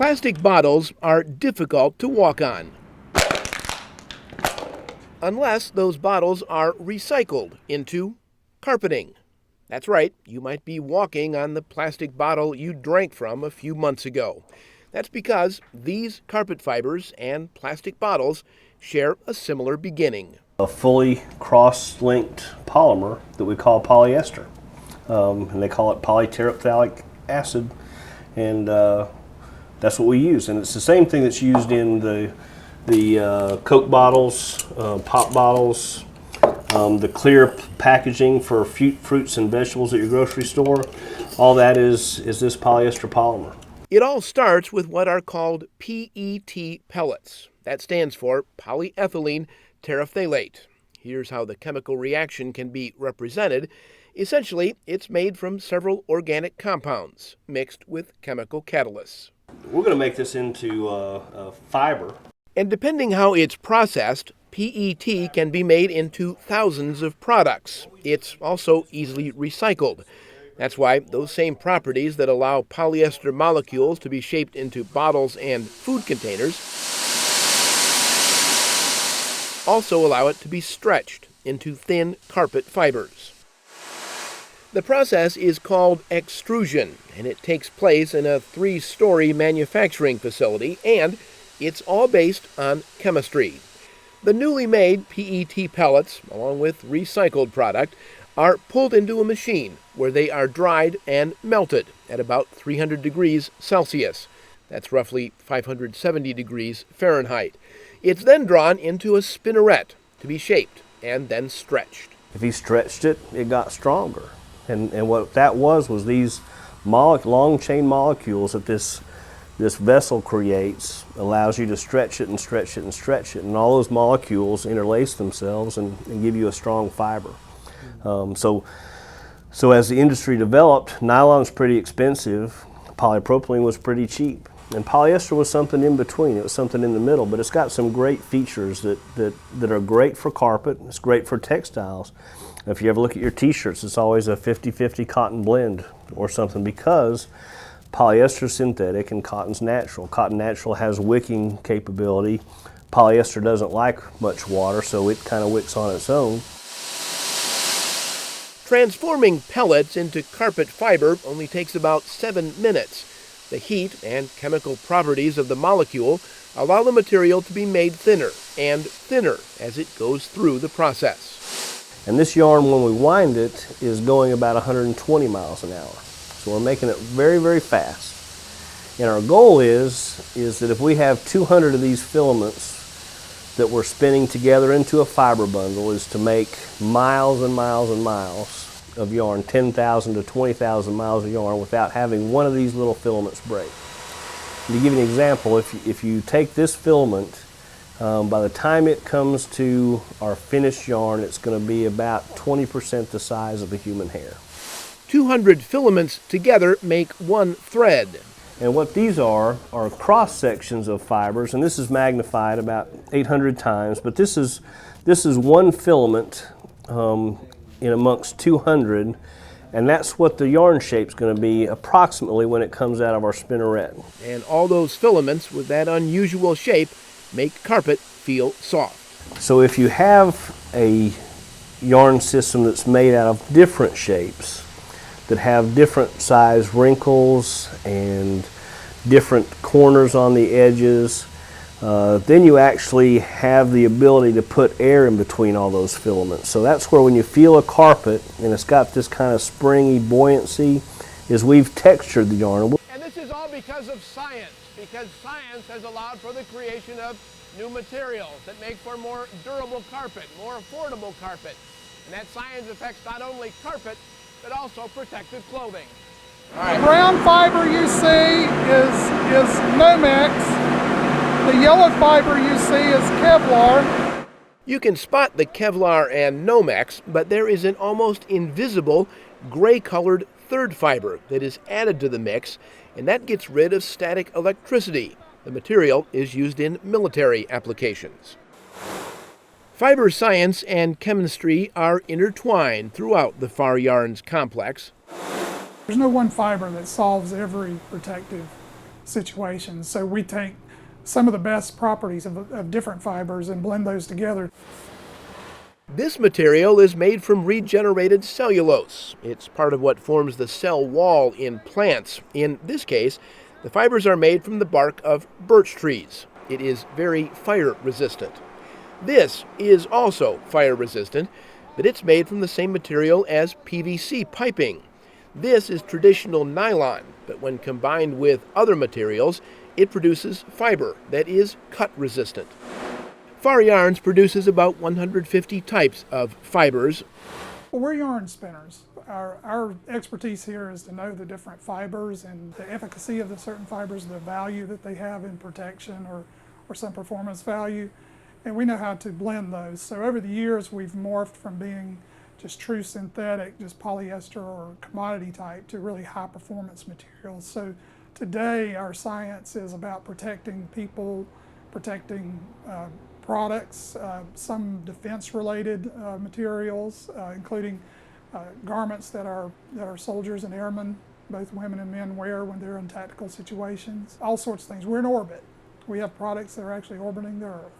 Plastic bottles are difficult to walk on, unless those bottles are recycled into carpeting. That's right, you might be walking on the plastic bottle you drank from a few months ago. That's because these carpet fibers and plastic bottles share a similar beginning. A fully cross-linked polymer that we call polyester, and they call it polyterephthalic acid, and that's what we use. And it's the same thing that's used in the Coke bottles, pop bottles, the clear packaging for fruits and vegetables at your grocery store. All that is this polyester polymer. It all starts with what are called PET pellets. That stands for polyethylene terephthalate. Here's how the chemical reaction can be represented. Essentially, it's made from several organic compounds mixed with chemical catalysts. We're going to make this into a fiber. And depending how it's processed, PET can be made into thousands of products. It's also easily recycled. That's why those same properties that allow polyester molecules to be shaped into bottles and food containers also allow it to be stretched into thin carpet fibers. The process is called extrusion, and it takes place in a 3-story manufacturing facility, and it's all based on chemistry. The newly made PET pellets, along with recycled product, are pulled into a machine where they are dried and melted at about 300 degrees Celsius. That's roughly 570 degrees Fahrenheit. It's then drawn into a spinneret to be shaped and then stretched. If he stretched it, it got stronger. And what that was these long chain molecules that this vessel creates allows you to stretch it and stretch it and stretch it. And all those molecules interlace themselves and give you a strong fiber. So as the industry developed, nylon's pretty expensive, polypropylene was pretty cheap, and polyester was something in between. It was something in the middle, but it's got some great features that are great for carpet. It's great for textiles. If you ever look at your t-shirts, it's always a 50-50 cotton blend or something, because polyester is synthetic and cotton's natural. Cotton natural has wicking capability. Polyester doesn't like much water, so it kind of wicks on its own. Transforming pellets into carpet fiber only takes about 7 minutes. The heat and chemical properties of the molecule allow the material to be made thinner and thinner as it goes through the process. And this yarn, when we wind it, is going about 120 miles an hour. So we're making it very, very fast. And our goal is that if we have 200 of these filaments that we're spinning together into a fiber bundle, is to make miles and miles and miles of yarn, 10,000 to 20,000 miles of yarn, without having one of these little filaments break. And to give you an example, if you take this filament, by the time it comes to our finished yarn, it's going to be about 20% the size of a human hair. 200 filaments together make one thread. And what these are cross sections of fibers, and this is magnified about 800 times, but this is one filament in amongst 200, and that's what the yarn shape's going to be approximately when it comes out of our spinneret. And all those filaments with that unusual shape make carpet feel soft. So if you have a yarn system that's made out of different shapes, that have different size wrinkles and different corners on the edges, then you actually have the ability to put air in between all those filaments. So that's where, when you feel a carpet and it's got this kind of springy buoyancy, is we've textured the yarn. And this is all because of science, because science has allowed for the creation of new materials that make for more durable carpet, more affordable carpet. And that science affects not only carpet, but also protective clothing. The brown fiber you see is Nomex. The yellow fiber you see is Kevlar. You can spot the Kevlar and Nomex, but there is an almost invisible gray-colored third fiber that is added to the mix, and that gets rid of static electricity. The material is used in military applications. Fiber science and chemistry are intertwined throughout the Far Yarns complex. There's no one fiber that solves every protective situations. So we take some of the best properties of different fibers and blend those together. This material is made from regenerated cellulose. It's part of what forms the cell wall in plants. In this case, the fibers are made from the bark of birch trees. It is very fire resistant. This is also fire resistant, but it's made from the same material as PVC piping. This is traditional nylon, but when combined with other materials, it produces fiber that is cut resistant. Far Yarns produces about 150 types of fibers. Well, we're yarn spinners. Our expertise here is to know the different fibers and the efficacy of the certain fibers, the value that they have in protection or some performance value, and we know how to blend those. So over the years we've morphed from being just true synthetic, just polyester or commodity type, to really high performance materials. So today our science is about protecting people, protecting products, some defense-related materials, including garments that our soldiers and airmen, both women and men, wear when they're in tactical situations. All sorts of things. We're in orbit. We have products that are actually orbiting the Earth.